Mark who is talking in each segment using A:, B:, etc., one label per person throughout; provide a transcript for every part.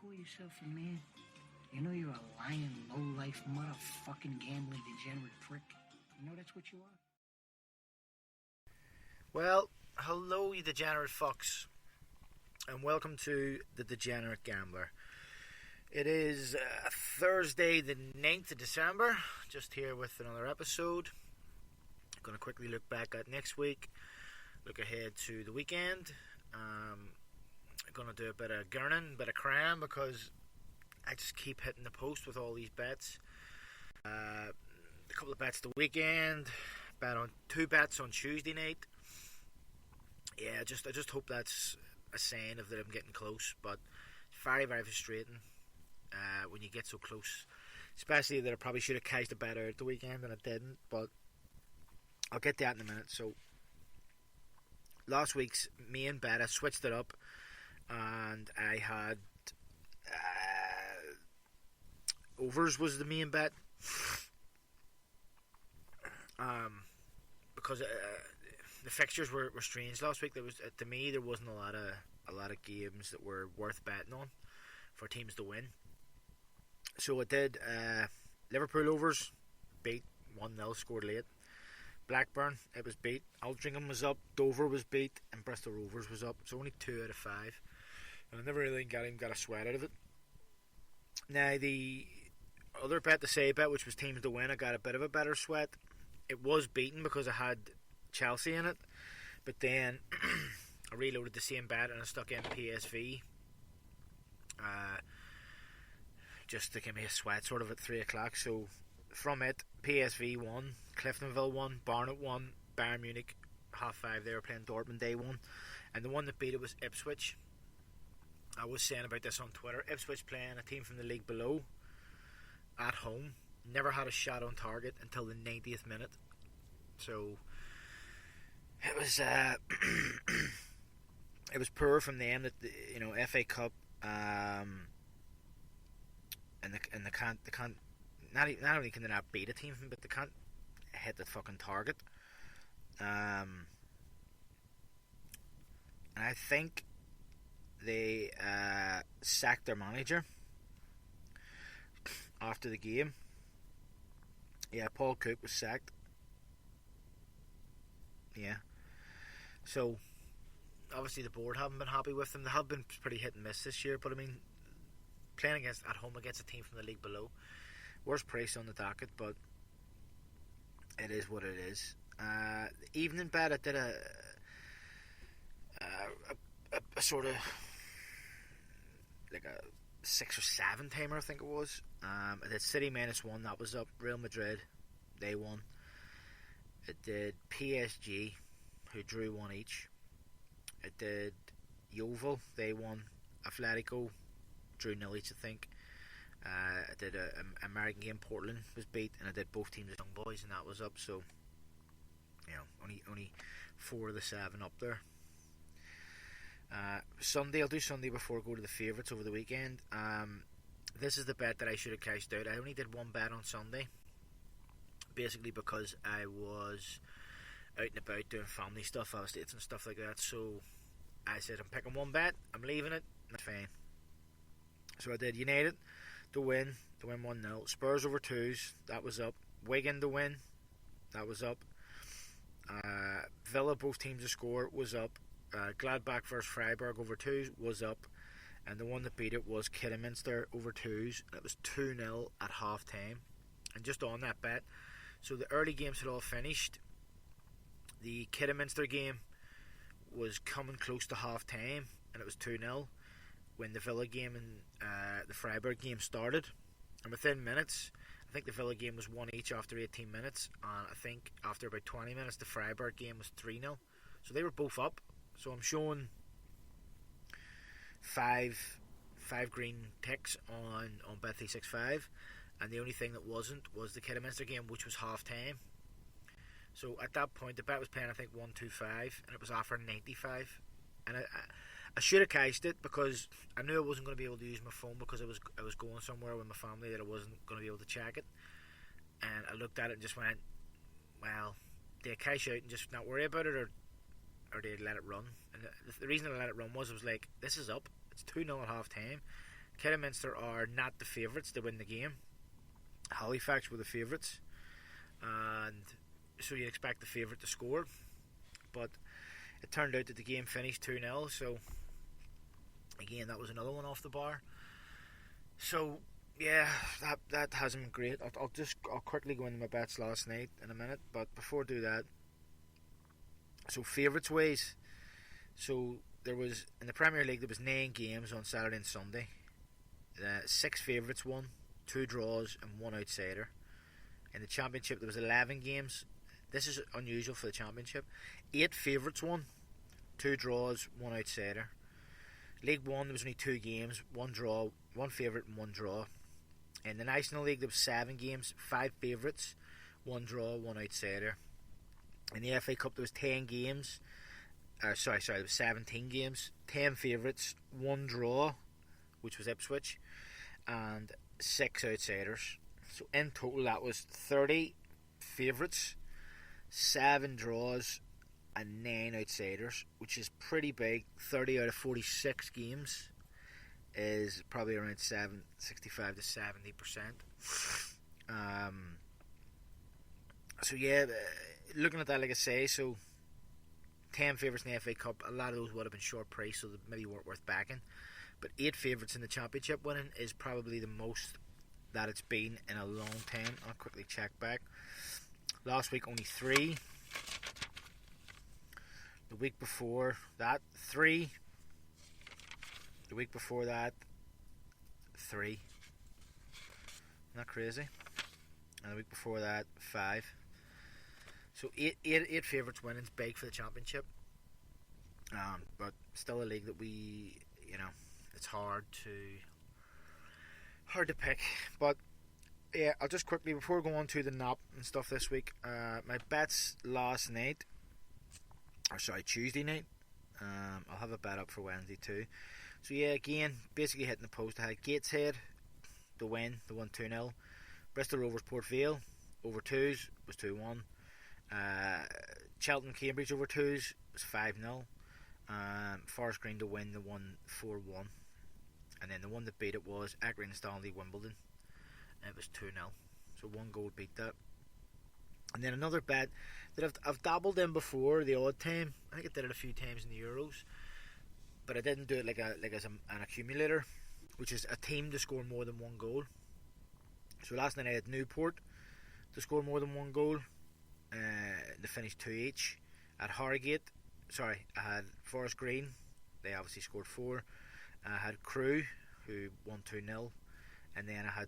A: call yourself a man? You know you're a lying, low-life, motherfucking gambling degenerate prick. You know that's what you are?
B: Well, hello you degenerate fucks, and welcome to The Degenerate Gambler. It is Thursday the 9th of December, just here with another episode. I'm going to quickly look back at next week, look ahead to the weekend. I'm going to do a bit of gurning, a bit of cram, because I just keep hitting the post with all these bets. A couple of bets the weekend, two bets on Tuesday night. Yeah, I just hope that's a sign of that I'm getting close, but it's very, very frustrating when you get so close, especially that I probably should have cashed a bet out the weekend and I didn't, but I'll get to that in a minute. So last week's main bet, I switched it up and I had overs was the main bet, because the fixtures were strange last week. To me there wasn't a lot of games that were worth betting on for teams to win. So I did Liverpool overs, beat 1-0, scored late. Blackburn, it was beat. Altrincham was up, Dover was beat, and Bristol Rovers was up. So only 2 out of 5. And I never really got a sweat out of it. Now the other bet, the say bet, which was teams to win, I got a bit of a better sweat. It was beaten because I had Chelsea in it, but then I reloaded the same bet and I stuck in PSV just to give me a sweat sort of at 3 o'clock. So from it, PSV won, Cliftonville won, Barnet won, Bayern Munich 5:30 they were playing Dortmund, they won, and the one that beat it was Ipswich. I was saying about this on Twitter. Ipswich playing a team from the league below at home, never had a shot on target until the 90th minute. So it was it was poor from them that FA Cup and they can't not only can they not beat a team, but they can't hit the fucking target. And I think they sacked their manager after the game. Yeah, Paul Cook was sacked. Yeah. So obviously the board haven't been happy with them. They have been pretty hit and miss this year, but I mean, playing at home against a team from the league below, worst price on the docket, but it is what it is. The evening bet, I did a sort of like a 6 or 7 timer, I think it was. I did City -1, that was up. Real Madrid, they won. It did PSG, who drew 1 each. It did Yeovil, they won. Atletico drew 0 each, I think. I did an American game, Portland was beat, and I did both teams as young boys, and that was up. So only 4 of the 7 up there. Sunday, I'll do Sunday before I go to the favourites over the weekend. This is the bet that I should have cashed out. I only did one bet on Sunday, basically because I was out and about doing family stuff, out of states and stuff like that. So I said, I'm picking one bet, I'm leaving it, that's fine. So I did United to win 1-0. Spurs over 2s, that was up. Wigan to win, that was up. Villa, both teams to score, was up. Gladbach versus Freiburg over 2s was up, and the one that beat it was Kidderminster over 2s. That was 2-0 at half time. And just on that bet, so the early games had all finished. The Kidderminster game was coming close to half time, and it was 2-0 when the Villa game and the Freiburg game started. And within minutes, I think the Villa game was 1 each after 18 minutes, and I think after about 20 minutes the Freiburg game was 3-0. So they were both up. So I'm showing five green ticks on Bet365, and the only thing that wasn't was the Kidderminster game, which was half time. So at that point the bet was paying I think 125, and it was offering 95. And I should have cashed it because I knew I wasn't going to be able to use my phone because I was going somewhere with my family that I wasn't going to be able to check it. And I looked at it and just went, well, do I cash out and just not worry about it, or do I let it run? And the reason I let it run was I was like, this is up. It's 2-0 at half time. Kidderminster are not the favourites to win the game. Halifax were the favourites, and so you'd expect the favourite to score, but it turned out that the game finished 2-0, so again, that was another one off the bar. So yeah, that hasn't been great. I'll quickly go into my bets last night in a minute, but before I do that, so favourites ways. So there was, in the Premier League, there was 9 games on Saturday and Sunday. 6 favourites won, 2 draws and 1 outsider. In the Championship there was 11 games. This is unusual for the Championship. 8 favourites won, 2 draws, 1 outsider. League 1 there was only 2 games, 1 draw, 1 favourite and 1 draw. In the National League there was 7 games, 5 favourites, 1 draw, 1 outsider. In the FA Cup there was 10 games. There was 17 games, 10 favourites, 1 draw, which was Ipswich, and 6 outsiders. So in total that was 30 favourites, 7 draws and 9 outsiders, which is pretty big. 30 out of 46 games is probably around 65 to 70%. So yeah, looking at that, like I say, so 10 favourites in the FA Cup, a lot of those would have been short price, so they maybe weren't worth backing. But 8 favourites in the Championship winning is probably the most that it's been in a long time. I'll quickly check back. Last week only 3. The week before that 3. The week before that 3. Isn't that crazy? And the week before that 5. So 8 favourites winning's big for the Championship. But still a league that we, it's hard to pick. But yeah, I'll just quickly, before we go on to the NAP and stuff this week, my bets last night, Tuesday night. I'll have a bet up for Wednesday too. So yeah, again, basically hitting the post. I had Gateshead to win, the 1-2-0. Bristol Rovers Port Vale over 2s was 2-1. Cheltenham Cambridge over 2s was 5-0. Forest Green to win the 1-4-1. And then the one that beat it was Accrington Stanley Wimbledon. It was 2-0. So 1 goal beat that. And then another bet that I've dabbled in before, the odd time. I think I did it a few times in the Euros, but I didn't do it like as an accumulator, which is a team to score more than 1 goal. So last night I had Newport to score more than 1 goal. They finished 2 each. At Harrogate, I had Forest Green. They obviously scored 4. I had Crewe, who won 2-0, and then I had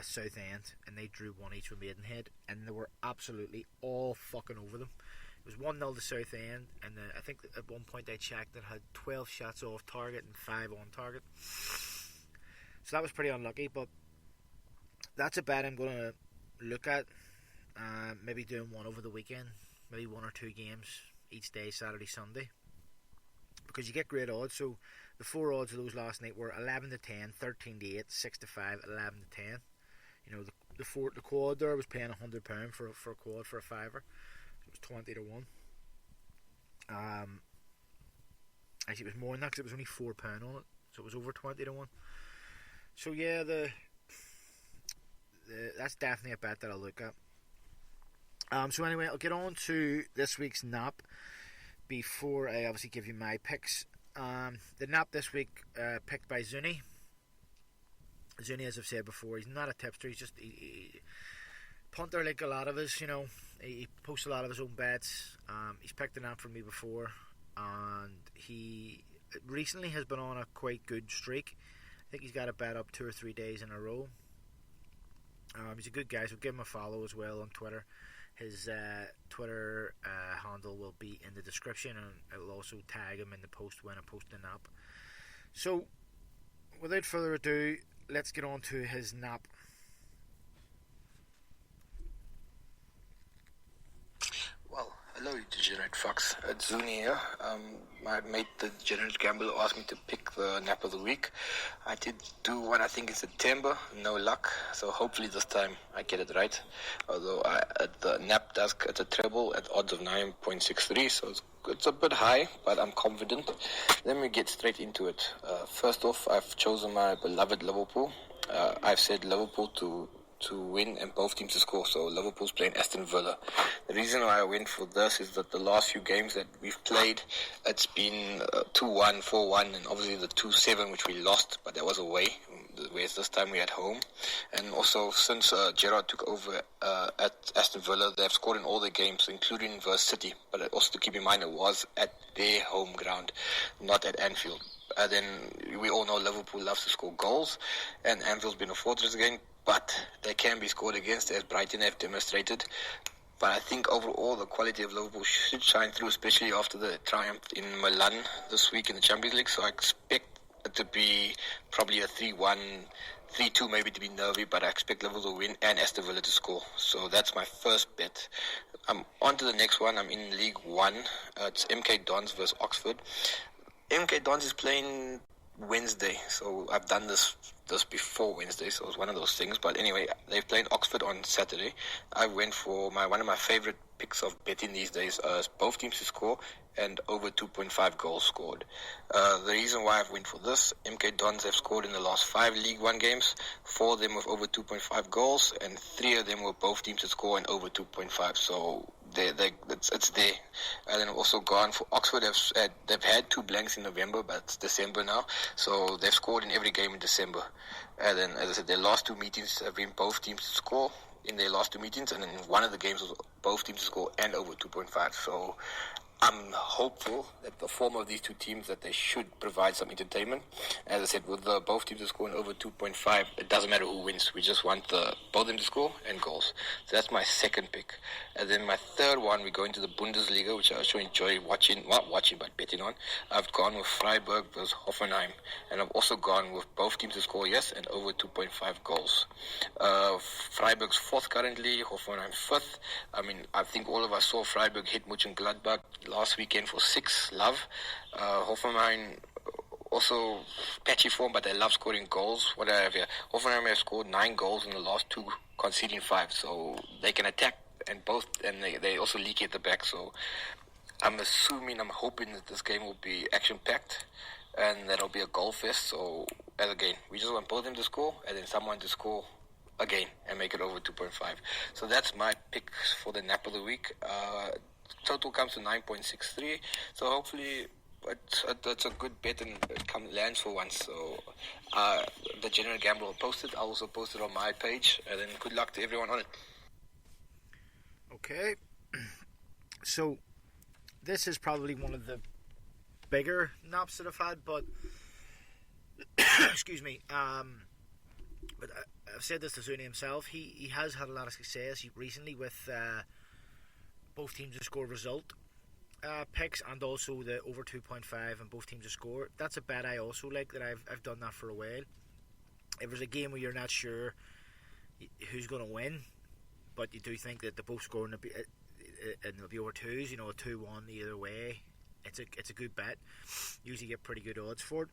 B: Southend, and they drew 1 each with Maidenhead, and they were absolutely all fucking over them. It was 1-0 to Southend, and I think at one point I checked it had 12 shots off target and 5 on target. So that was pretty unlucky, but that's a bet I'm going to look at. Maybe doing one over the weekend, maybe 1 or 2 games each day, Saturday, Sunday, because you get great odds. So the 4 odds of those last night were 11 to 10, 13 to 8, 6 to 5, 11 to 10. The quad there was paying £100 for a quad for a fiver. It was 20 to 1. Actually, it was more than that because it was only £4 on it, so it was over 20 to 1. So yeah, that's definitely a bet that I'll look at. So anyway, I'll get on to this week's NAP before I obviously give you my picks. The NAP this week picked by Zoony. Zoony, as I've said before, he's not a tipster. He's just he punter like a lot of us. He posts a lot of his own bets. He's picked a NAP for me before, and he recently has been on a quite good streak. I think he's got a bet up 2 or 3 days in a row. He's a good guy, so give him a follow as well on Twitter. His Twitter handle will be in the description, and it will also tag him in the post when I post the NAP. So, without further ado, let's get on to his NAP.
C: Well, hello, you degenerate fucks. It's Zoony here. My mate, the degenerate gambler, asked me to pick the NAP of the week. I did do one, I think in September. No luck. So hopefully this time I get it right. Although at the NAP desk, it's a treble at odds of 9.63. So it's it's a bit high, but I'm confident. Let me get straight into it. First off, I've chosen my beloved Liverpool. I've said Liverpool to win and both teams to score. So Liverpool's playing Aston Villa. The reason why I went for this is that the last few games that we've played, it's been 2-1, 4-1, and obviously the 2-7 which we lost, but that was away. Whereas this time we're at home. And also since Gerrard took over at Aston Villa, they've scored in all their games, including versus City. But also to keep in mind, it was at their home ground, not at Anfield. And then we all know Liverpool loves to score goals, and Anfield's been a fortress again, but they can be scored against, as Brighton have demonstrated. But I think overall the quality of Liverpool should shine through, especially after the triumph in Milan this week in the Champions League. So I expect it to be probably a 3-1, 3-2 maybe to be nervy, but I expect Liverpool to win and Aston Villa to score. So that's my first bet. I'm on to the next one. I'm in League One. It's MK Dons versus Oxford. MK Dons is playing Wednesday, so I've done this before Wednesday, so it's one of those things. But anyway, they're playing Oxford on Saturday. I went for one of my favorite picks of betting these days, both teams to score and over 2.5 goals scored. The reason why I've went for this, MK Dons have scored in the last 5 League One games, 4 of them with over 2.5 goals, and 3 of them were both teams to score and over 2.5. So it's there. And then I've also gone for Oxford. They've had 2 blanks in November, but it's December now, so they've scored in every game in December. And then, as I said, their last 2 meetings have been both teams to score in their last 2 meetings, and then one of the games was both teams to score and over 2.5. So I'm hopeful that the form of these 2 teams, that they should provide some entertainment. As I said, with both teams scoring over 2.5, it doesn't matter who wins. We just want both of them to score and goals. So that's my second pick. And then my third one, we go into the Bundesliga, which I also enjoy but betting on. I've gone with Freiburg versus Hoffenheim. And I've also gone with both teams to score, yes, and over 2.5 goals. Freiburg's 4th currently, Hoffenheim 5th. I mean, I think all of us saw Freiburg hit Mönchengladbach last weekend for 6 love. Hoffenheim also patchy form, but they love scoring goals. What I have here, Hoffenheim have scored 9 goals in the last 2, conceding 5. So they can attack and they also leak at the back. So I'm hoping that this game will be action-packed and that'll be a goal fest. So as again, we just want both of them to score and then someone to score again and make it over 2.5. So that's my picks for the nap of the week. Total comes to 9.63, so hopefully it's a good bet and it lands for once. So the General Gambler will post it. I'll also post it on my page, and then good luck to everyone on it.
B: Okay, so this is probably one of the bigger naps that I've had, but excuse me, but I've said this to Zoony himself, he has had a lot of success recently with both teams to score result picks, and also the over 2.5 and both teams to score. That's a bet I also like, that I've done that for a while. If there's a game where you're not sure who's going to win, but you do think that they're both scoring and they'll be over 2s, a 2-1 either way, it's a good bet. Usually get pretty good odds for it.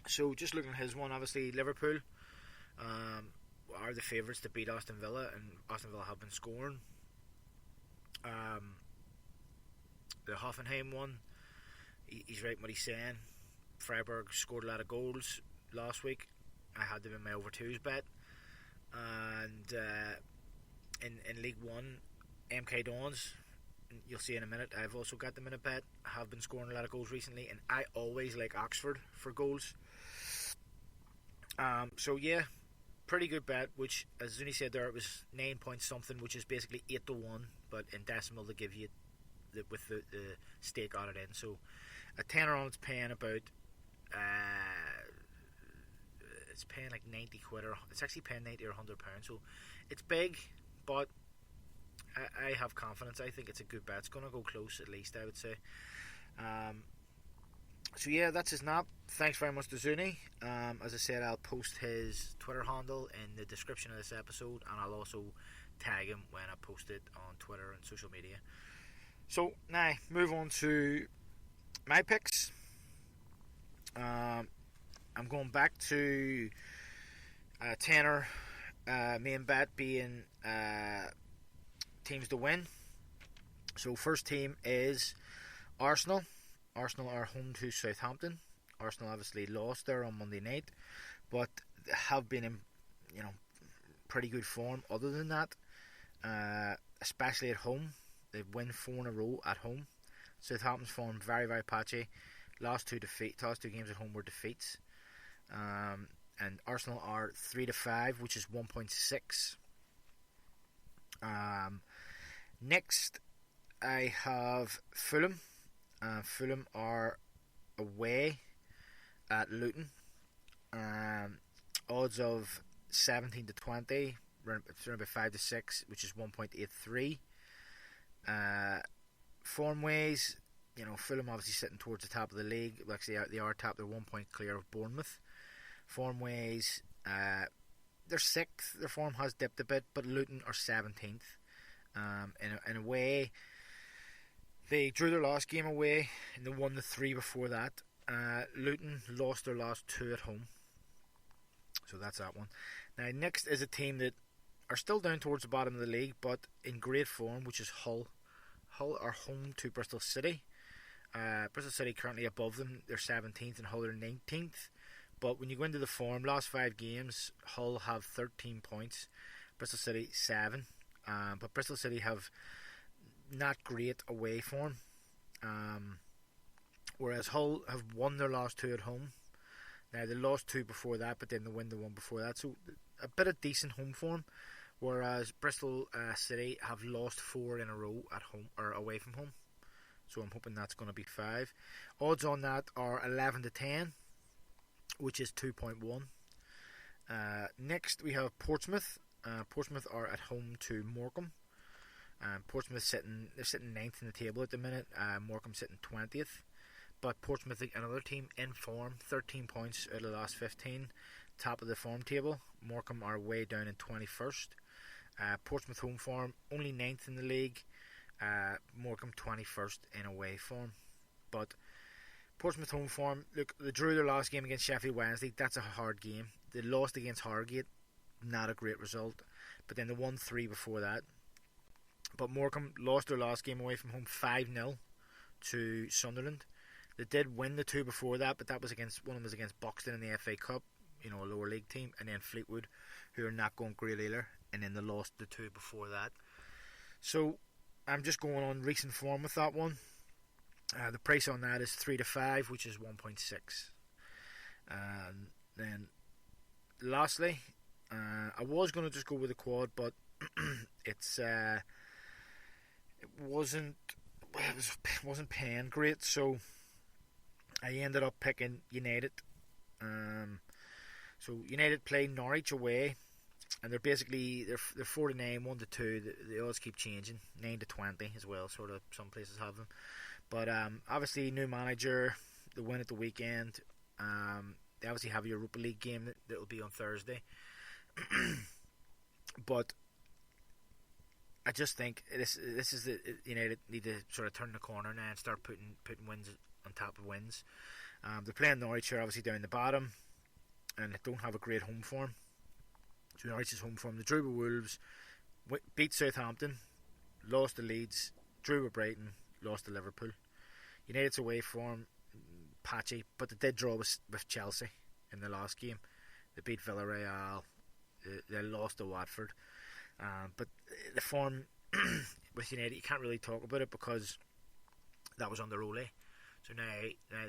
B: So just looking at his one, obviously Liverpool are the favourites to beat Aston Villa, and Aston Villa have been scoring. The Hoffenheim one, he's right in what he's saying. Freiburg scored a lot of goals last week. I had them in my over 2s bet. And in League One, MK Dons, you'll see in a minute, I've also got them in a bet. Have been scoring a lot of goals recently, and I always like Oxford for goals. So yeah, pretty good bet, which, as Zuni said there, it was 9 point something, which is basically 8-1, but in decimal to give you with the stake on it in. So a tenner on it's paying about it's paying like 90 quid, or it's actually paying 90 or 100 pounds. So it's big, but I have confidence. I think it's a good bet. It's going to go close, at least, I would say. So yeah, that's his nap. Thanks very much to Zuni. As I said, I'll post his Twitter handle in the description of this episode, and I'll also tag him when I post it on Twitter and social media. So now, move on to my picks. I'm going back to tenner main bet being teams to win. So first team is Arsenal. Arsenal are home to Southampton. Arsenal obviously lost there on Monday night, but have been in, pretty good form other than that, especially at home. They've won 4 in a row at home. Southampton's form very, very patchy. Last two games at home were defeats. And Arsenal are 3-5, which is 1.6. Next, I have Fulham. Fulham are away at Luton. Odds of 17-20, it's around about 5-6, which is 1.83. Form ways, Fulham obviously sitting towards the top of the league. Actually, they are top. They're 1 point clear of Bournemouth. Form ways, they're 6th. Their form has dipped a bit, but Luton are 17th. In a way, they drew their last game away and they won the 3 before that. Luton lost their last 2 at home. So that's that one. Now, next is a team that are still down towards the bottom of the league, but in great form, which is Hull. Hull are home to Bristol City. Bristol City currently above them. They're 17th and Hull are 19th. But when you go into the form, last 5 games, Hull have 13 points. Bristol City 7. But Bristol City have not great away form. Whereas Hull have won their last 2 at home. Now, they lost 2 before that, but then they win the 1 before that. So, a bit of decent home form. Whereas Bristol City have lost 4 in a row at home or away from home. So, I'm hoping that's going to be 5. Odds on that are 11-10, which is 2.1. Next, we have Portsmouth. Portsmouth are at home to Morecambe. Portsmouth sitting 9th in the table at the minute. Morecambe sitting 20th. But Portsmouth, another team in form, 13 points out of the last 15, top of the form table. Morecambe are way down in 21st. Portsmouth home form, only 9th in the league. Morecambe 21st in away form. But Portsmouth home form, look, they drew their last game against Sheffield Wednesday. That's a hard game. They lost against Harrogate, not a great result. But then they won 3 before that. But Morecambe lost their last game away from home 5-0 to Sunderland. They did win the 2 before that, but that was one of them was against Buxton in the FA Cup, a lower league team, and then Fleetwood, who are not going great either, and then they lost the 2 before that. So I'm just going on recent form with that one. The price on that is 3-5, which is 1.6. And then lastly, I was going to just go with the quad, but it wasn't paying great, so I ended up picking United. So United play Norwich away, and they're 4-9, 1-2. The odds keep changing, 9-20 as well. Sort of some places have them, but obviously new manager. They win at the weekend. They obviously have a Europa League game that will be on Thursday. But I just think this is United need to sort of turn the corner now and start putting wins on top of wins. They're playing Norwich here, obviously down the bottom, and they don't have a great home form. So Norwich's home form, they drew with Wolves, beat Southampton, lost to Leeds, drew with Brighton, lost to Liverpool. United's away form, patchy, but they did draw with Chelsea in the last game. They beat Villarreal, they lost to Watford. But the form with United, you can't really talk about it because that was under Ole. So now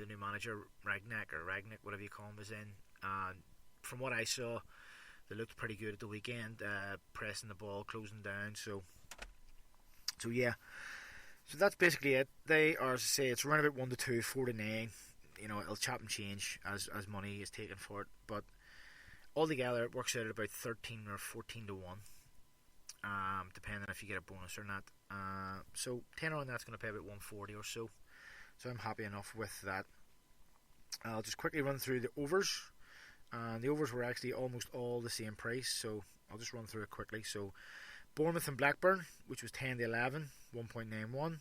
B: the new manager, Ragnick, whatever you call him, is in. And from what I saw, they looked pretty good at the weekend, pressing the ball, closing down. So yeah. So that's basically it. They are, as I say, it's around about 1-2, 4-9. It'll chop and change as money is taken for it. But altogether, it works out at about 13 or 14-1. Depending if you get a bonus or not. So 10 on that's going to pay about 140 or so. So I'm happy enough with that. I'll just quickly run through the overs. The overs were actually almost all the same price, so I'll just run through it quickly. So Bournemouth and Blackburn, which was 10-11, 1.91.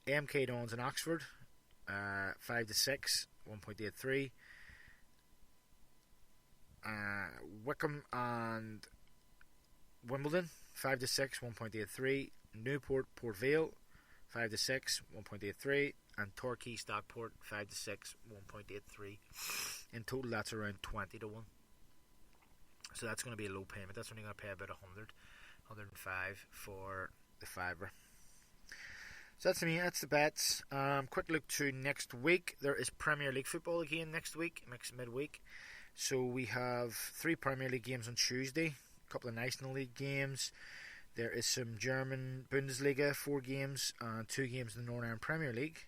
B: MK Dons and Oxford, 5-6, 1.83. Wickham and Wimbledon, 5-6, 1.83. Newport, Port Vale, 5-6, 1.83. and Torquay Stockport 5-6, 1.83. In total, that's around 20-1. So that's going to be a low payment. That's only going to pay about 100, 105 for the fiver. So that's me. That's the bets. Quick look to next week. There is Premier League football again next week, next midweek. So we have 3 Premier League games on Tuesday, a couple of National League games. There is some German Bundesliga, 4 games, and 2 games in the Northern Ireland Premier League.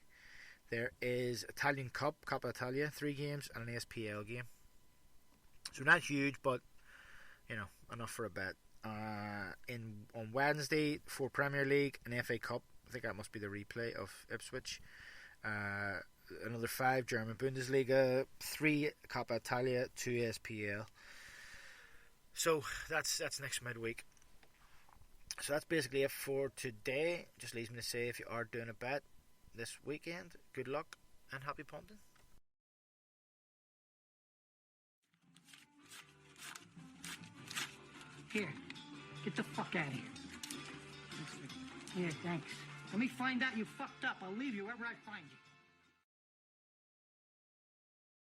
B: There is Italian Cup, Coppa Italia, 3 games, and an SPL game. So not huge, but enough for a bet. On Wednesday, 4 Premier League, an FA Cup. I think that must be the replay of Ipswich. Another 5 German Bundesliga, 3 Coppa Italia, 2 SPL. So that's next midweek. So that's basically it for today. Just leaves me to say, if you are doing a bet this weekend, good luck and happy punting.
A: Here, get the fuck out of here. Here, thanks. Let me find out you fucked up. I'll leave you wherever I find you.